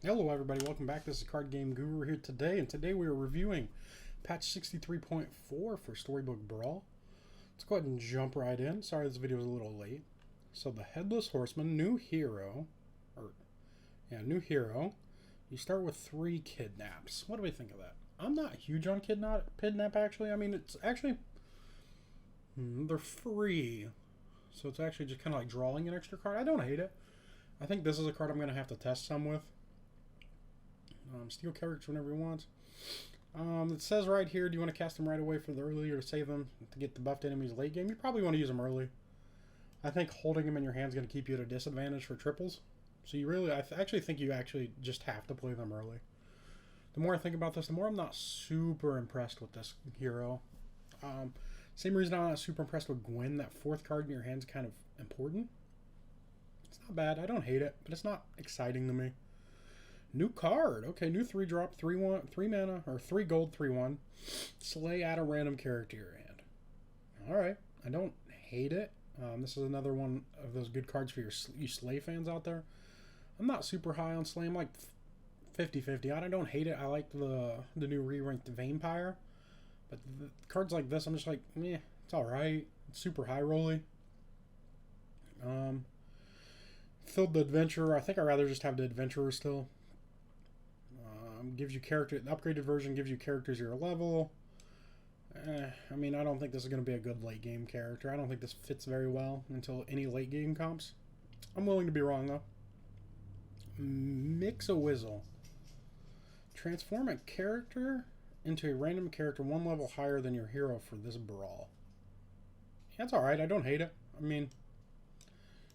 Hello everybody, welcome back. This is Card Game Guru here today, and today we are reviewing patch 63.4 for Storybook Brawl. Let's go ahead and jump right in. Sorry this video is a little late. So the Headless Horseman, new hero. New hero. You start with 3 kidnaps. What do we think of that? I'm not huge on kidnap actually. I mean, it's actually... they're free. So it's actually just kind of like drawing an extra card. I don't hate it. I think this is a card I'm going to have to test some with. Steal characters whenever you want. It says right here, do you want to cast them right away for the early or to save them to get the buffed enemies late game? You probably want to use them early. I think holding them in your hand is going to keep you at a disadvantage for triples. So you really, actually think you actually just have to play them early. The more I think about this, the more I'm not super impressed with this hero. Same reason I'm not super impressed with Gwen. That 4th card in your hand is kind of important. It's not bad. I don't hate it, but it's not exciting to me. New card. Okay, new 3-drop, 3 mana, or 3 gold, 3/1. Slay at a random character your hand. Alright, I don't hate it. This is another one of those good cards for you Slay fans out there. I'm not super high on Slay. I'm like 50-50. I don't hate it. I like the new re-ranked Vampire. But the cards like this, I'm just like, meh, it's alright. It's super high rolly. Filled the Adventurer. I think I'd rather just have the Adventurer still. Gives you character. The upgraded version gives you characters your level. I mean, I don't think this is going to be a good late game character. I don't think this fits very well until any late game comps. I'm willing to be wrong though. Mix-a-Wizzle. Transform a character into a random character 1 level higher than your hero for this brawl. Yeah, that's alright. I don't hate it. I mean,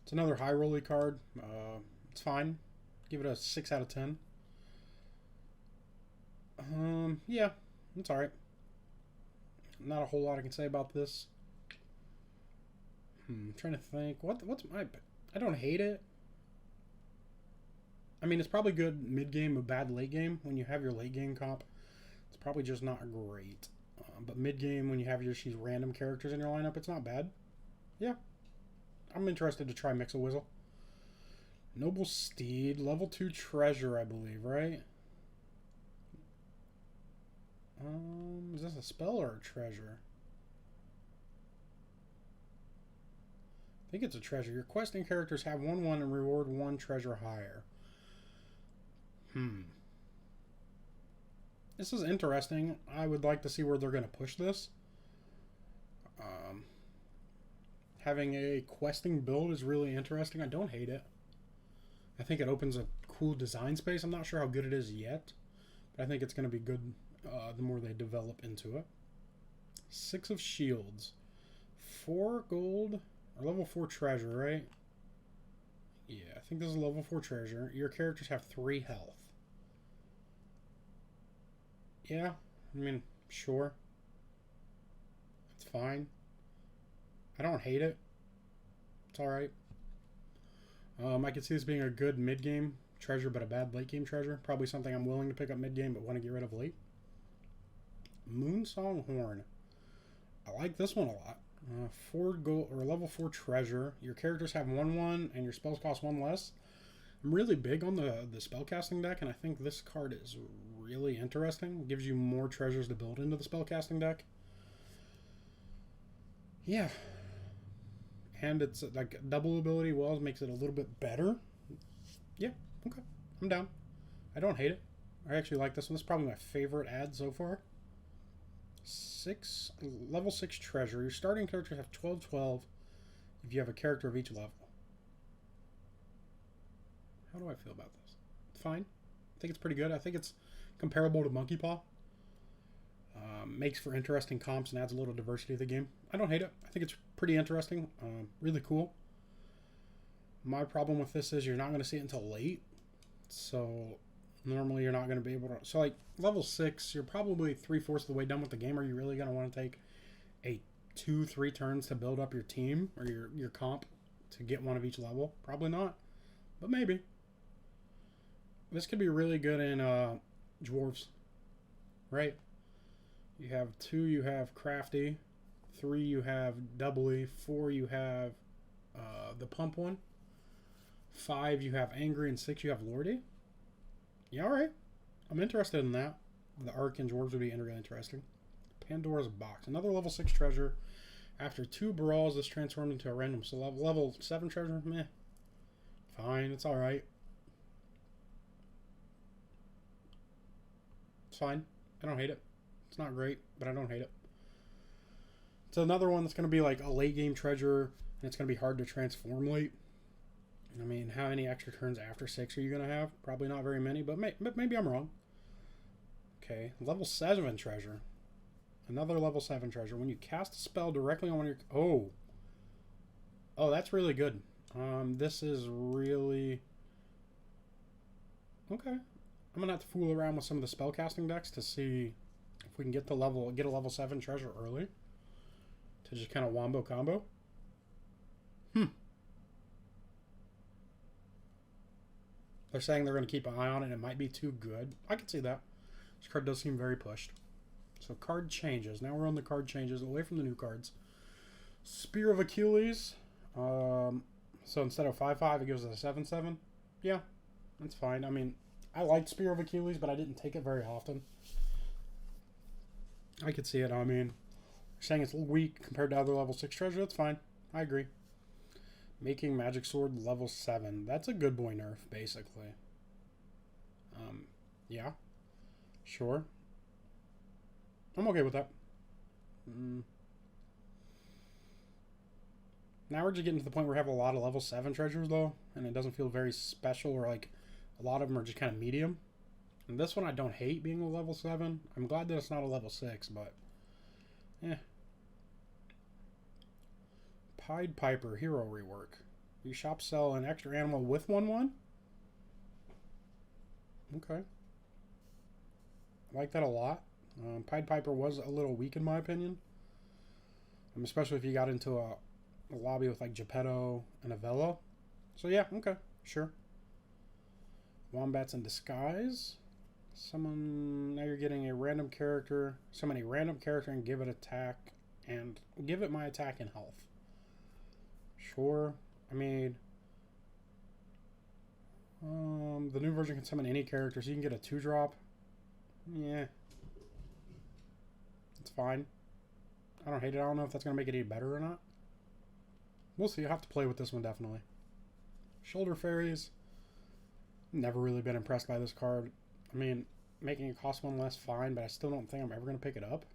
it's another high rolly card. It's fine. Give it a 6 out of 10. Yeah, it's alright. Not a whole lot I can say about this. I'm trying to think. What's my... I don't hate it. I mean, it's probably good mid-game, but bad late game. When you have your late game comp, it's probably just not great. But mid-game, when you have these random characters in your lineup, it's not bad. Yeah. I'm interested to try Mix-a-Wizzle. Noble Steed, level 2 treasure, I believe, right? Is this a spell or a treasure? I think it's a treasure. Your questing characters have 1/1 and reward 1 treasure higher. This is interesting. I would like to see where they're going to push this. Having a questing build is really interesting. I don't hate it. I think it opens a cool design space. I'm not sure how good it is yet, but I think it's going to be good the more they develop into it. 6 of Shields. 4 gold, or level 4 treasure, right? Yeah, I think this is level 4 treasure. Your characters have 3 health. Yeah, I mean, sure. It's fine. I don't hate it. It's alright. I could see this being a good mid-game treasure, but a bad late-game treasure. Probably something I'm willing to pick up mid-game, but want to get rid of late. Moonsong Horn. I like this one a lot. 4 gold, or level 4 treasure. Your characters have 1/1, and your spells cost 1 less. I'm really big on the spellcasting deck, and I think this card is really interesting. It gives you more treasures to build into the spellcasting deck. Yeah. And it's like double ability wells makes it a little bit better. Yeah, okay. I'm down. I don't hate it. I actually like this one. This is probably my favorite ad so far. Level 6 treasure. Your starting characters have 12/12 if you have a character of each level. How do I feel about this? It's fine. I think it's pretty good. I think it's comparable to Monkey Paw. Makes for interesting comps and adds a little diversity to the game. I don't hate it. I think it's pretty interesting. Really cool. My problem with this is you're not going to see it until late. So normally you're not going to be able to... So like level 6, you're probably 3/4 of the way done with the game. Are you really going to want to take a 2-3 turns to build up your team or your comp to get one of each level? Probably not. But maybe. This could be really good in dwarves. Right? You have 2, you have crafty. 3, you have doubly. 4, you have the pump one. 5, you have angry. And 6, you have lordy. Yeah, alright. I'm interested in that. The Arc and Dwarves would be really interesting. Pandora's Box. Another level 6 treasure. After 2 brawls, this transformed into a random level 7 treasure. Meh. Fine, it's alright. It's fine. I don't hate it. It's not great, but I don't hate it. It's another one that's going to be like a late game treasure, and it's going to be hard to transform late. I mean, how many extra turns after 6 are you going to have? Probably not very many, but maybe I'm wrong. Okay, level 7 treasure. Another level 7 treasure. When you cast a spell directly on one of your... Oh, that's really good. This is really... Okay. I'm gonna have to fool around with some of the spellcasting decks to see if we can get a level 7 treasure early. To just kind of wombo combo. They're saying they're going to keep an eye on it and it might be too good. I can see that. This card does seem very pushed. So card changes. Now we're on the card changes away from the new cards. Spear of Achilles. So instead of 5/5, it gives us a 7/7. Yeah, that's fine. I mean, I liked Spear of Achilles, but I didn't take it very often. I could see it. I mean, saying it's weak compared to other level 6 treasure, that's fine. I agree. Making Magic Sword level 7. That's a good boy nerf, basically. Yeah. Sure. I'm okay with that. Now we're just getting to the point where we have a lot of level 7 treasures, though. And it doesn't feel very special, or like a lot of them are just kind of medium. And this one I don't hate being a level 7. I'm glad that it's not a level 6, but... eh. Pied Piper Hero Rework. You shop sell an extra animal with 1/1? Okay. I like that a lot. Pied Piper was a little weak in my opinion. Especially if you got into a lobby with like Geppetto and Avella. So yeah, okay, sure. Wombats in Disguise. Now you're getting a random character. Summon a random character and give it attack. And give it my attack and health. Sure. I mean, the new version can summon any character, so you can get a 2-drop. Yeah. It's fine. I don't hate it. I don't know if that's going to make it any better or not. We'll see. I'll have to play with this one, definitely. Shoulder Fairies. Never really been impressed by this card. I mean, making it cost 1 less, fine, but I still don't think I'm ever going to pick it up.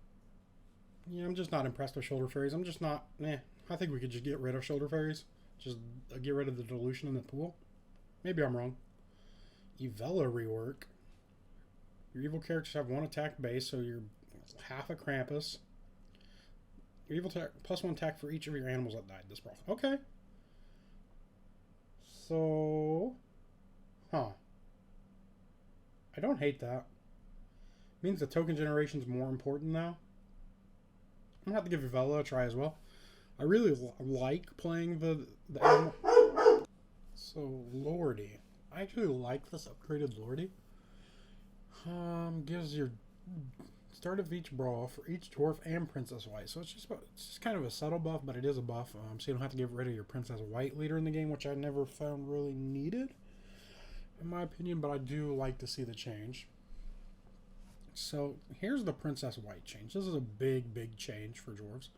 Yeah, I'm just not impressed with Shoulder Fairies. I'm just not... I think we could just get rid of Shoulder Fairies. Just get rid of the dilution in the pool. Maybe I'm wrong. Avella Rework. Your evil characters have 1 attack base, so you're half a Krampus. Your evil attack plus 1 attack for each of your animals that died this brawl. Okay. So... I don't hate that. Means the token generation is more important now. I'm going to have to give Avella a try as well. I really like playing the animal. So, Lordy. I actually like this upgraded Lordy. Gives your start of each brawl for each dwarf and Princess White. So it's just kind of a subtle buff, but it is a buff. So you don't have to get rid of your Princess White leader in the game, which I never found really needed, in my opinion, but I do like to see the change. So here's the Princess White change. This is a big change for dwarves.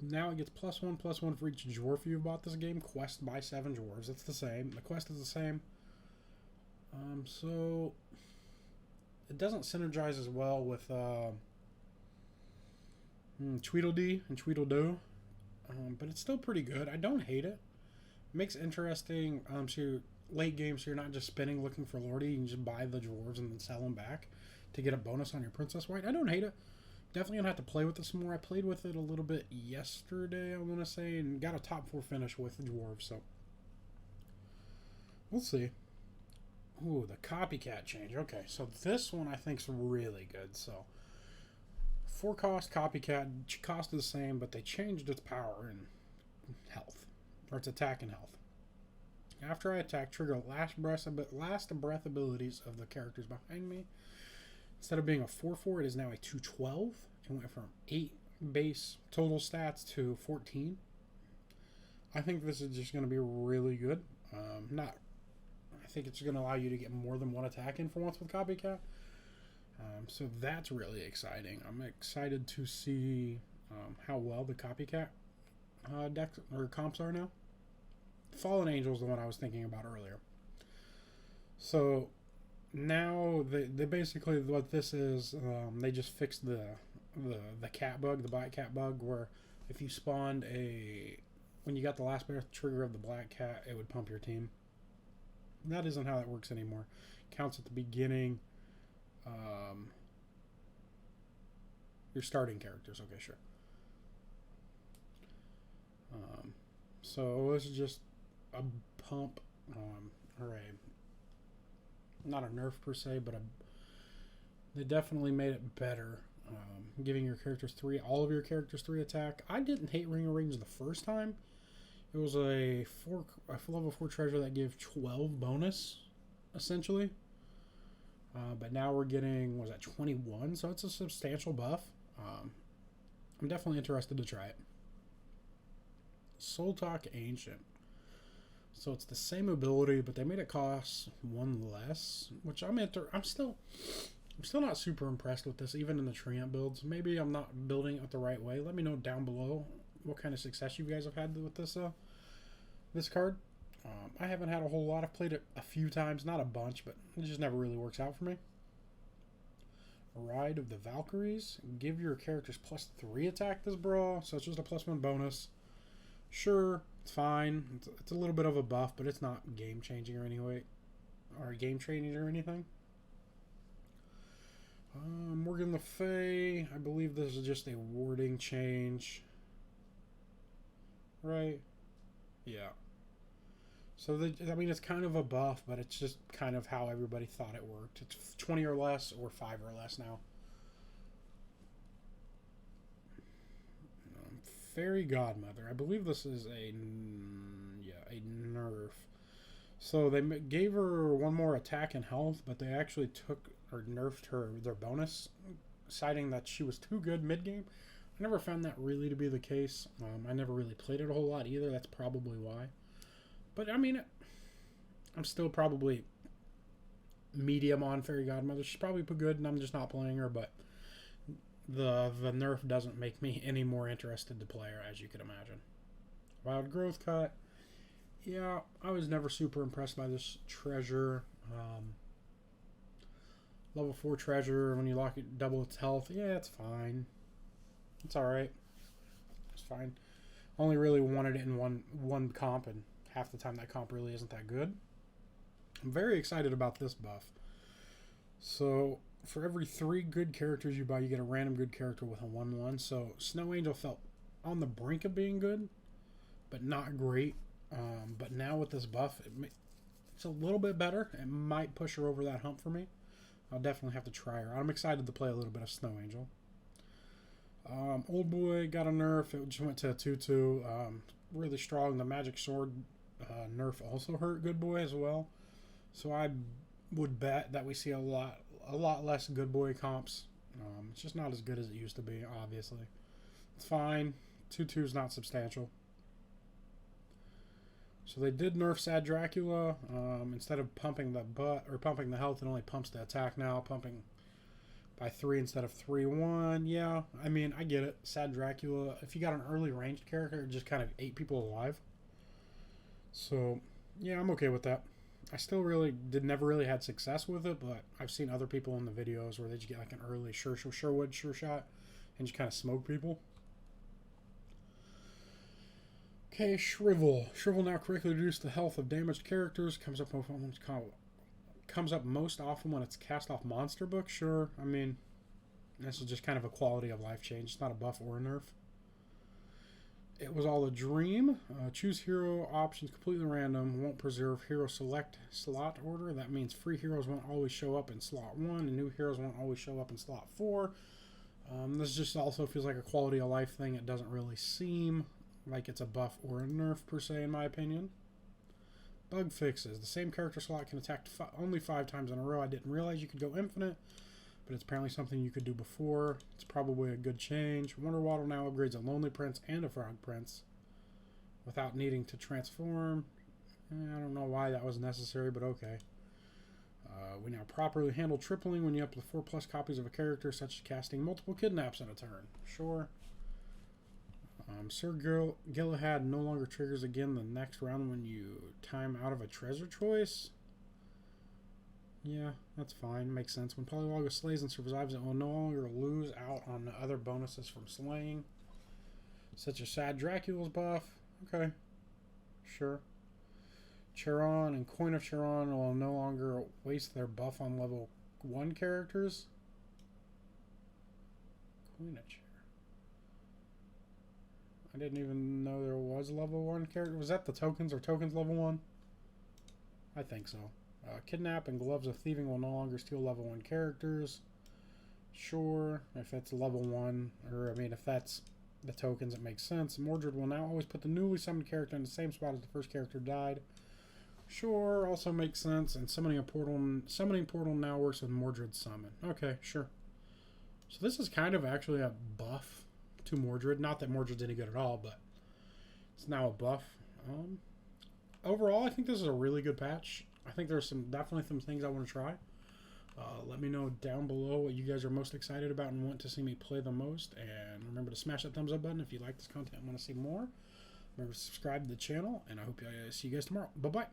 Now it gets +1/+1 for each dwarf you've bought this game. Quest by 7 dwarves. It's the same. The quest is the same. So it doesn't synergize as well with Tweedledee and Tweedledoo, but it's still pretty good. I don't hate it. It makes it interesting. So you're late game, so you're not just spinning looking for Lordy. You can just buy the dwarves and then sell them back to get a bonus on your Princess White. I don't hate it. Definitely gonna have to play with this more. I played with it a little bit yesterday, I want to say, and got a top 4 finish with the dwarves. So we'll see. Ooh, the Copycat Change. Okay, so this one I think is really good. So 4 cost Copycat, cost is the same, but they changed its power and health, or its attack and health. After I attack, trigger last breath abilities of the characters behind me. Instead of being a 4/4, it is now a 2/12. It went from 8 base total stats to 14. I think this is just going to be really good. I think it's going to allow you to get more than one attack in for once with Copycat. So that's really exciting. I'm excited to see how well the Copycat decks or comps are now. Fallen Angel is the one I was thinking about earlier. So now they basically, what this is, they just fixed the cat bug, the black cat bug, where if you spawned when you got the last breath trigger of the black cat, it would pump your team. That isn't how that works anymore. Counts at the beginning. Your starting characters. Okay, sure. So this is just a pump, or not a nerf per se, but they definitely made it better. Giving your characters all of your characters 3 attack. I didn't hate Ring of Rings the first time. It was a level 4 treasure that gave 12 bonus, essentially. But now we're getting, was that 21? So it's a substantial buff. I'm definitely interested to try it. Soul Talk Ancient. So it's the same ability, but they made it cost 1 less, which I'm still not super impressed with this, even in the Treant builds. Maybe I'm not building it the right way. Let me know down below what kind of success you guys have had with this card. I haven't had a whole lot. I've played it a few times, not a bunch, but it just never really works out for me. Ride of the Valkyries. Give your characters +3 attack this brawl, so it's just a +1 bonus. Sure, it's fine. It's a little bit of a buff, but it's not game changing or game changing or anything. Morgan Le Fay. I believe this is just a wording change. Right? Yeah. So, I mean, it's kind of a buff, but it's just kind of how everybody thought it worked. It's 20 or less or 5 or less now. Fairy Godmother. I believe this is a nerf. So they gave her 1 more attack and health, but they actually took or nerfed their bonus, citing that she was too good mid-game. I never found that really to be the case. I never really played it a whole lot either. That's probably why. But, I mean, I'm still probably medium on Fairy Godmother. She's probably good, and I'm just not playing her, but the nerf doesn't make me any more interested to play her, as you could imagine. Wild Growth Cut. Yeah, I was never super impressed by this treasure. Level 4 treasure, when you lock it, double its health. Yeah, it's fine. It's alright. It's fine. Only really wanted it in one comp, and half the time that comp really isn't that good. I'm very excited about this buff. So, for every 3 good characters you buy, you get a random good character with a 1/1. So, Snow Angel felt on the brink of being good, but not great. But now with this buff, it's a little bit better. It might push her over that hump for me. I'll definitely have to try her. I'm excited to play a little bit of Snow Angel. Old Boy got a nerf. It just went to a 2/2. Really strong. The Magic Sword nerf also hurt Good Boy as well. So I would bet that we see a lot less Good Boy comps. It's just not as good as it used to be, obviously. It's fine. 2/2 is not substantial. So they did nerf Sad Dracula. Instead of pumping the pumping the health, it only pumps the attack now, pumping by 3 instead of 3/1. Yeah, I mean, I get it. Sad Dracula, if you got an early ranged character, it just kind of ate people alive. So, yeah, I'm okay with that. I still never really had success with it, but I've seen other people in the videos where they just get like an early sure shot and just kind of smoke people. Okay, Shrivel. Shrivel now correctly reduces the health of damaged characters. Comes up most often when it's cast off monster book. Sure, I mean, this is just kind of a quality of life change. It's not a buff or a nerf. It was all a dream. Choose hero options completely random. Won't preserve hero select slot order. That means free heroes won't always show up in slot 1 and new heroes won't always show up in slot 4. This just also feels like a quality of life thing. It doesn't really seem like it's a buff or a nerf per se, in my opinion. Bug fixes. The same character slot can attack only 5 times in a row. I didn't realize you could go infinite, but it's apparently something you could do before. It's probably a good change. Wonder Waddle now upgrades a Lonely Prince and a Frog Prince without needing to transform. I don't know why that was necessary, but okay. We now properly handle tripling when you have up to 4+ copies of a character, such as casting multiple kidnaps in a turn. Sure. Sir Galahad no longer triggers again the next round when you time out of a treasure choice. Yeah, that's fine. Makes sense. When Polylogo slays and survives, it will no longer lose out on the other bonuses from slaying, such as Sad Dracula's buff. Okay. Sure. Charon and Coin of Charon will no longer waste their buff on level 1 characters. Coin of Charon. I didn't even know there was a level 1 character. Was that the tokens or tokens level 1? I think so. Kidnap and Gloves of Thieving will no longer steal level 1 characters. Sure. If that's level 1, or I mean, if that's the tokens, it makes sense. Mordred will now always put the newly summoned character in the same spot as the first character died. Sure, also makes sense. And summoning portal now works with Mordred's summon. Okay, sure. So this is kind of actually a buff to Mordred. Not that Mordred's any good at all, but it's now a buff. Overall, I think this is a really good patch. I think there's definitely some things I want to try. Let me know down below what you guys are most excited about and want to see me play the most. And remember to smash that thumbs up button if you like this content and want to see more. Remember to subscribe to the channel, and I hope I see you guys tomorrow. Bye-bye.